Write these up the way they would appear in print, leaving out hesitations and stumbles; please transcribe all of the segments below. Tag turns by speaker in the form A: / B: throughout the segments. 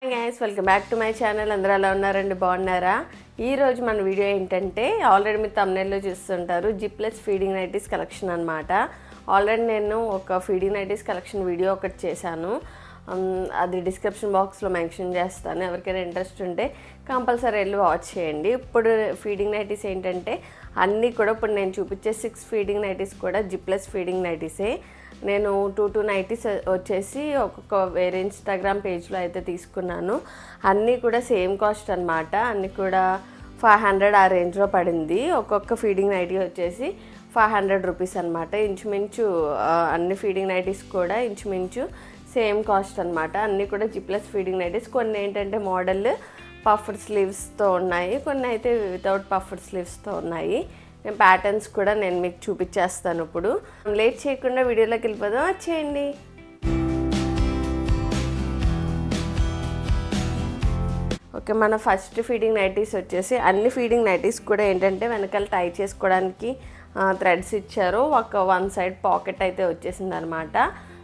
A: Hi guys welcome back to my channel. అందరూ ఎలా ఉన్నారండి? బాగున్నారా? ఈ రోజు మన వీడియో ఏంటంటే ఆల్రెడీ మీరు thumbnail లో చూస్తుంటారు జిప్లెస్ ఫీడింగ్ నైటీస్ కలెక్షన్ అన్నమాట. ఆల్రెడీ నేను ఒక ఫీడింగ్ నైటీస్ కలెక్షన్ వీడియో ఒకటి చేశాను. అది డిస్క్రిప్షన్ బాక్స్లో మెన్షన్ చేస్తాను. ఎవరికైనా ఇంట్రెస్ట్ ఉంటే కంపల్సరీ వెళ్ళి వాచ్ చేయండి. ఇప్పుడు ఫీడింగ్ నైటీస్ ఏంటంటే అన్నీ కూడా ఇప్పుడు నేను చూపించే 6 ఫీడింగ్ నైటీస్ కూడా జిప్లెస్ ఫీడింగ్ నైటీసే. నేను 2 నైటీస్ వచ్చేసి ఒక్కొక్క వేరే ఇన్స్టాగ్రామ్ పేజ్లో అయితే తీసుకున్నాను. అన్నీ కూడా సేమ్ కాస్ట్ అనమాట. అన్నీ కూడా 500 ఆ రేంజ్లో పడింది. ఒక్కొక్క ఫీడింగ్ నైటీ వచ్చేసి 500 రూపీస్ అనమాట. ఇంచుమించు అన్ని ఫీడింగ్ నైటీస్ కూడా ఇంచుమించు సేమ్ కాస్ట్ అనమాట. అన్నీ కూడా జిప్లెస్ ఫీడింగ్ నైటీస్. కొన్ని ఏంటంటే మోడల్ పఫ్డ్ స్లీవ్స్తో ఉన్నాయి, కొన్ని అయితే వితౌట్ పఫ్డ్ స్లీవ్స్తో ఉన్నాయి. నేను ప్యాటర్న్స్ కూడా నేను మీకు చూపించేస్తాను. ఇప్పుడు లేట్ చేయకుండా వీడియోలోకి వెళ్ళిపోదాం, వచ్చేయండి. ఓకే, మన ఫస్ట్ ఫీడింగ్ నైటీస్ వచ్చేసి అన్ని ఫీడింగ్ నైటీస్ కూడా ఏంటంటే వెనకాల టై చేసుకోవడానికి థ్రెడ్స్ ఇచ్చారు. వన్ సైడ్ పాకెట్ అయితే వచ్చేసింది అనమాట.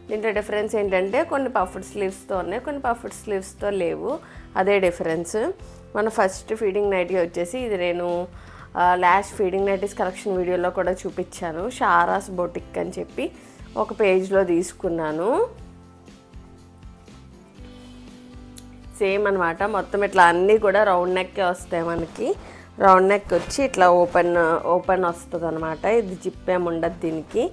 A: దీంట్లో డిఫరెన్స్ ఏంటంటే కొన్ని పఫ్డ్ స్లీవ్స్తో ఉన్నాయి, కొన్ని పఫ్డ్ స్లీవ్స్తో లేవు. అదే డిఫరెన్స్. మన ఫస్ట్ ఫీడింగ్ నైటీ వచ్చేసి ఇది నేను లాస్ట్ ఫీడింగ్ నైటీస్ కలెక్షన్ వీడియోలో కూడా చూపించాను. షారాస్ బొటిక్ అని చెప్పి ఒక పేజ్లో తీసుకున్నాను. సేమ్ అనమాట. మొత్తం ఇట్లా అన్నీ కూడా రౌండ్ నెక్కే వస్తాయి. మనకి రౌండ్ నెక్ వచ్చి ఇట్లా ఓపెన్ వస్తుంది అనమాట. ఇది జిప్ ఏమి ఉండదు దీనికి.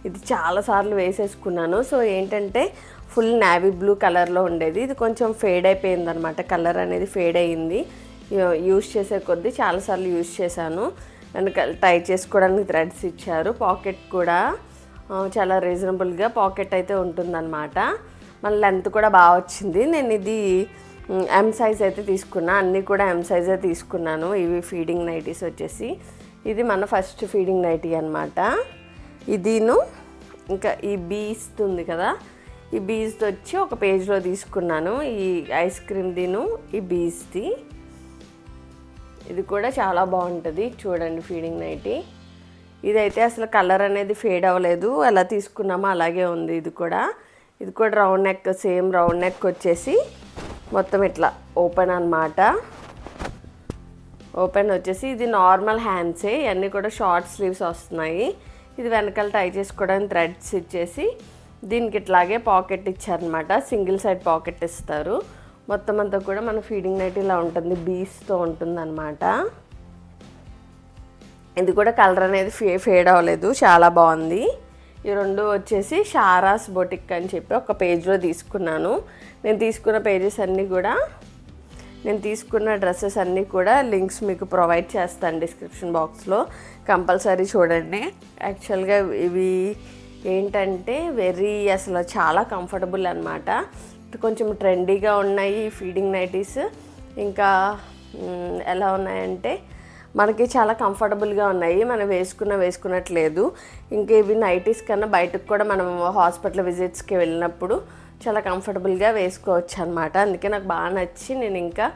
A: ఇది చాలాసార్లు వేసేసుకున్నాను. సో ఏంటంటే ఫుల్ నేవీ బ్లూ కలర్లో ఉండేది. ఇది కొంచెం ఫేడ్ అయిపోయింది అనమాట. కలర్ అనేది ఫేడ్ అయ్యింది. యూజ్ చేసే కొద్దీ చాలాసార్లు యూజ్ చేశాను. వెనక టై చేసుకోవడానికి థ్రెడ్స్ ఇచ్చారు. పాకెట్ కూడా చాలా రీజనబుల్గా పాకెట్ అయితే ఉంటుందన్నమాట. మళ్ళీ లెంత్ కూడా బాగా వచ్చింది. నేను ఇది ఎం సైజ్ అయితే తీసుకున్నా. అన్నీ కూడా ఎం సైజే తీసుకున్నాను. ఇవి ఫీడింగ్ నైటీస్ వచ్చేసి ఇది మన ఫస్ట్ ఫీడింగ్ నైటీ అనమాట. ఇదిను ఇంకా ఈ బీస్ట్ ఉంది కదా, ఈ బీస్ట్ వచ్చి ఒక పేజ్లో తీసుకున్నాను. ఈ ఐస్ క్రీమ్ దీను ఈ బీస్ది. ఇది కూడా చాలా బాగుంటుంది. చూడండి ఫీడింగ్ నైటీ. ఇదైతే అసలు కలర్ అనేది ఫేడ్ అవ్వలేదు, ఎలా తీసుకున్నామో అలాగే ఉంది. ఇది కూడా round neck, same round neck వచ్చేసి మొత్తం ఇట్లా ఓపెన్ అన్నమాట. ఓపెన్ వచ్చేసి ఇది నార్మల్ హ్యాండ్సే. ఇవన్నీ కూడా షార్ట్ స్లీవ్స్ వస్తున్నాయి. ఇది వెనకాల టై చేసుకోవడానికి థ్రెడ్స్ ఇచ్చేసి దీనికి ఇట్లాగే పాకెట్ ఇచ్చారనమాట. సింగిల్ సైడ్ పాకెట్ ఇస్తారు. మొత్తం అంతా కూడా మన ఫీడింగ్ నైట్ ఇలా ఉంటుంది, బీస్తో ఉంటుంది అనమాట. ఇది కూడా కలర్ అనేది ఫేడ్ అవ్వలేదు, చాలా బాగుంది. ఈ రెండు వచ్చేసి షారాస్ బొటిక్ అని చెప్పి ఒక పేజ్లో తీసుకున్నాను. నేను తీసుకున్న పేజెస్ అన్నీ కూడా, నేను తీసుకున్న డ్రెస్సెస్ అన్నీ కూడా లింక్స్ మీకు ప్రొవైడ్ చేస్తాను డిస్క్రిప్షన్ బాక్స్లో. కంపల్సరీ చూడండి. యాక్చువల్గా ఇవి ఏంటంటే అసలు చాలా కంఫర్టబుల్ అనమాట. కొంచెం ట్రెండీగా ఉన్నాయి ఈ ఫీడింగ్ నైటీస్. ఇంకా ఎలా ఉన్నాయంటే మనకి చాలా కంఫర్టబుల్గా ఉన్నాయి. మనం వేసుకున్నట్లేదు. ఇంకా ఇవి నైటీస్ కన్నా బయటకు కూడా మనం హాస్పిటల్ విజిట్స్కి వెళ్ళినప్పుడు చాలా కంఫర్టబుల్గా వేసుకోవచ్చు అనమాట. అందుకే నాకు బాగా నచ్చి నేను ఇంకా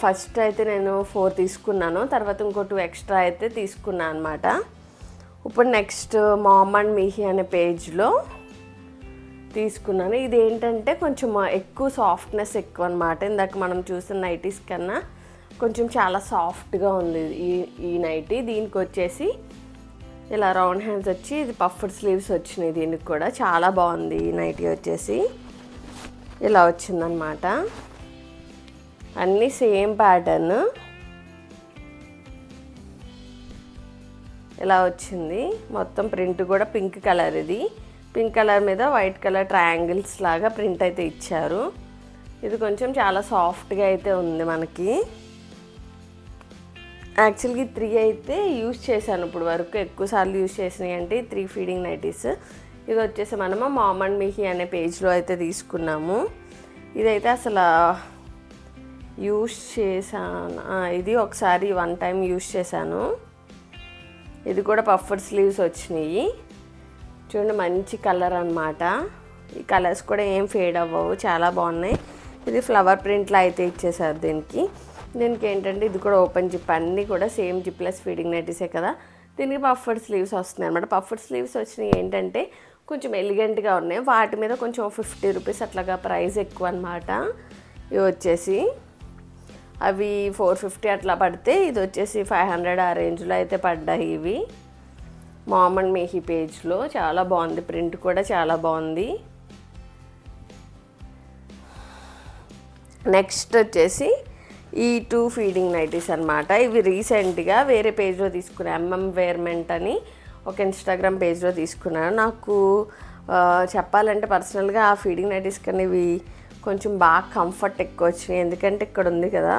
A: ఫస్ట్ అయితే నేను 4 తీసుకున్నాను. తర్వాత ఇంకో 2 ఎక్స్ట్రా అయితే తీసుకున్నాను అనమాట. ఇప్పుడు నెక్స్ట్ మామ్ అండ్ మీహి అనే పేజ్లో తీసుకున్నాను. ఇది ఏంటంటే కొంచెం ఎక్కువ సాఫ్ట్నెస్ ఎక్కువ అనమాట. ఇందాక మనం చూసిన నైటీస్ కన్నా కొంచెం చాలా సాఫ్ట్గా ఉంది ఈ నైటీ. దీనికి వచ్చేసి ఇలా రౌండ్ హ్యాండ్స్ వచ్చి ఇది పఫ్డ్ స్లీవ్స్ వచ్చినాయి. దీనికి కూడా చాలా బాగుంది. ఈ నైటీ వచ్చేసి ఇలా వచ్చిందనమాట. అన్నీ సేమ్ ప్యాటర్న్ ఇలా వచ్చింది. మొత్తం ప్రింట్ కూడా పింక్ కలర్. ఇది పింక్ కలర్ మీద వైట్ కలర్ ట్రయాంగిల్స్ లాగా ప్రింట్ అయితే ఇచ్చారు. ఇది కొంచెం చాలా సాఫ్ట్గా అయితే ఉంది మనకి. యాక్చువల్గా 3 అయితే యూజ్ చేశాను ఇప్పుడు వరకు. ఎక్కువసార్లు యూజ్ చేసినాయి అంటే 3 ఫీడింగ్ నైటీస్. ఇది వచ్చేసి మనము మామ్ అండ్ మీహి అనే పేజ్లో అయితే తీసుకున్నాము. ఇదైతే అసలు యూజ్ చేశాను. ఇది ఒకసారి 1 టైం యూజ్ చేశాను. ఇది కూడా పఫ్డ్ స్లీవ్స్ వచ్చినాయి. చూడండి మంచి కలర్ అనమాట. ఈ కలర్స్ కూడా ఏం ఫేడ్ అవ్వవు, చాలా బాగున్నాయి. ఇది ఫ్లవర్ ప్రింట్లో అయితే ఇచ్చేసారు దీనికి ఏంటంటే ఇది కూడా ఓపెన్ జిప్. అన్నీ కూడా సేమ్ జిప్లెస్ ఫీడింగ్ నైటీసే కదా. దీనికి పఫ్డ్ స్లీవ్స్ వస్తున్నాయి అనమాట. పఫ్డ్ స్లీవ్స్ వచ్చినాయి ఏంటంటే కొంచెం ఎలిగెంట్గా ఉన్నాయి. వాటి మీద కొంచెం 50 రూపీస్ అట్లాగా ప్రైస్ ఎక్కువ అనమాట. ఇవి వచ్చేసి అవి 450 అట్లా పడితే ఇది వచ్చేసి 500 ఆ రేంజ్లో అయితే పడ్డాయి ఇవి. మామ్ అండ్ మేహీ పేజ్లో చాలా బాగుంది, ప్రింట్ కూడా చాలా బాగుంది. నెక్స్ట్ వచ్చేసి ఈ 2 ఫీడింగ్ నైటీస్ అనమాట. ఇవి రీసెంట్గా వేరే పేజ్లో తీసుకున్నాను, ఎంఎం వేర్మెంట్ అని ఒక ఇన్స్టాగ్రామ్ పేజ్లో తీసుకున్నాను. నాకు చెప్పాలంటే పర్సనల్గా ఆ ఫీడింగ్ నైటీస్ కన్నా ఇవి కొంచెం బాగా కంఫర్ట్ ఎక్కువ వచ్చినాయి. ఎందుకంటే ఇక్కడ ఉంది కదా,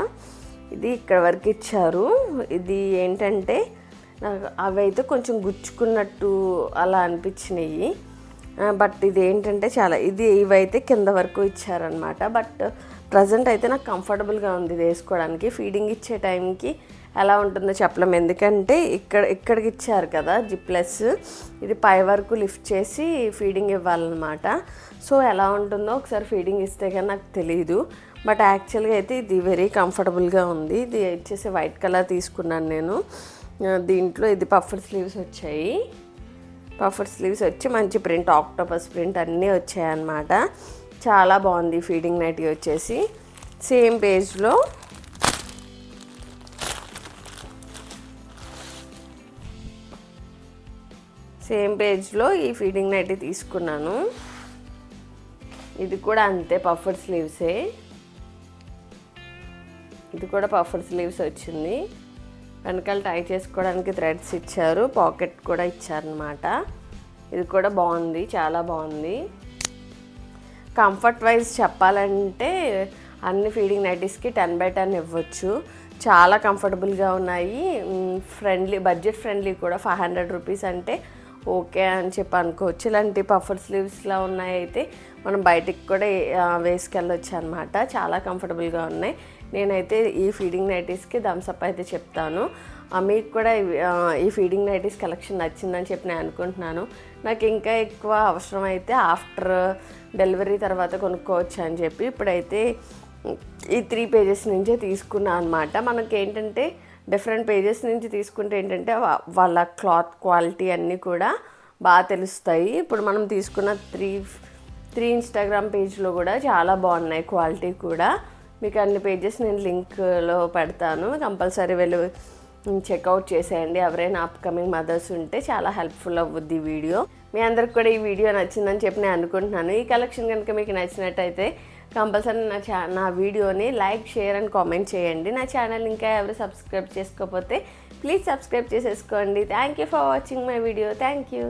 A: ఇది ఇక్కడ వరకు ఇచ్చారు. ఇది ఏంటంటే నాకు అవి అయితే కొంచెం గుచ్చుకున్నట్టు అలా అనిపించినాయి. బట్ ఇది ఏంటంటే ఇవైతే కింద వరకు ఇచ్చారనమాట. బట్ ప్రజెంట్ అయితే నాకు కంఫర్టబుల్గా ఉంది వేసుకోవడానికి. ఫీడింగ్ ఇచ్చే టైంకి ఎలా ఉంటుందో చెప్పలేం, ఎందుకంటే ఇక్కడికి ఇచ్చారు కదా జిప్లెస్, ఇది పై వరకు లిఫ్ట్ చేసి ఫీడింగ్ ఇవ్వాలన్నమాట. సో ఎలా ఉంటుందో ఒకసారి ఫీడింగ్ ఇస్తే కానీ నాకు తెలియదు. బట్ యాక్చువల్గా అయితే ఇది వెరీ కంఫర్టబుల్గా ఉంది. ఇది వచ్చేసి వైట్ కలర్ తీసుకున్నాను నేను. దీంట్లో ఇది పఫర్ స్లీవ్స్ వచ్చాయి. పఫర్ స్లీవ్స్ వచ్చి మంచి ప్రింట్, ఆక్టోపస్ ప్రింట్ అన్నీ వచ్చాయన్నమాట. చాలా బాగుంది ఫీడింగ్ నైటీ వచ్చేసి. సేమ్ పేజ్లో ఈ ఫీడింగ్ నైటీ తీసుకున్నాను. ఇది కూడా అంతే, పఫర్ స్లీవ్సే. ఇది కూడా పఫర్ స్లీవ్స్ వచ్చింది. వెనకాల టై చేసుకోవడానికి థ్రెడ్స్ ఇచ్చారు, పాకెట్ కూడా ఇచ్చారనమాట. ఇది కూడా బాగుంది, చాలా బాగుంది. కంఫర్ట్ వైజ్ చెప్పాలంటే అన్ని ఫీడింగ్ నైటీస్కి 10/10 ఇవ్వచ్చు. చాలా కంఫర్టబుల్గా ఉన్నాయి. బడ్జెట్ ఫ్రెండ్లీ కూడా. 500 రూపీస్ అంటే ఓకే అని చెప్పి అనుకోవచ్చు. ఇలాంటి పఫర్ స్లీవ్స్లా ఉన్నాయి అయితే మనం బయటికి కూడా వేసుకెళ్ళొచ్చు అనమాట. చాలా కంఫర్టబుల్గా ఉన్నాయి. నేనైతే ఈ ఫీడింగ్ నైటీస్కి థమ్స్అప్ అయితే చెప్తాను. మీకు కూడా ఈ ఫీడింగ్ నైటీస్ కలెక్షన్ నచ్చిందని చెప్పి నేను అనుకుంటున్నాను. నాకు ఇంకా ఎక్కువ అవసరం అయితే ఆఫ్టర్ డెలివరీ తర్వాత కొనుక్కోవచ్చు అని చెప్పి ఇప్పుడైతే ఈ 3 పేజెస్ నుంచే తీసుకున్నాను అనమాట. మనకి ఏంటంటే డిఫరెంట్ పేజెస్ నుంచి తీసుకుంటే ఏంటంటే వాళ్ళ క్లాత్ క్వాలిటీ అన్నీ కూడా బాగా తెలుస్తాయి. ఇప్పుడు మనం తీసుకున్న 3 ఇన్స్టాగ్రామ్ పేజ్లో కూడా చాలా బాగున్నాయి క్వాలిటీ కూడా. మీకు అన్ని పేజెస్ నేను లింక్లో పెడతాను, కంపల్సరీ వెళ్ళి చెక్అవుట్ చేసేయండి. ఎవరైనా అప్కమింగ్ మదర్స్ ఉంటే చాలా హెల్ప్ఫుల్ అవ్వుద్ది ఈ వీడియో. మీ అందరికి కూడా ఈ వీడియో నచ్చిందని చెప్పి నేను అనుకుంటున్నాను. ఈ కలెక్షన్ కనుక మీకు నచ్చినట్టయితే కంపల్సరీ నా వీడియోని లైక్, షేర్ అండ్ కామెంట్ చేయండి. నా ఛానల్ ఇంకా ఎవరు సబ్స్క్రైబ్ చేసుకోకపోతే ప్లీజ్ సబ్స్క్రైబ్ చేసేసుకోండి. Thank you for watching my video. Thank you.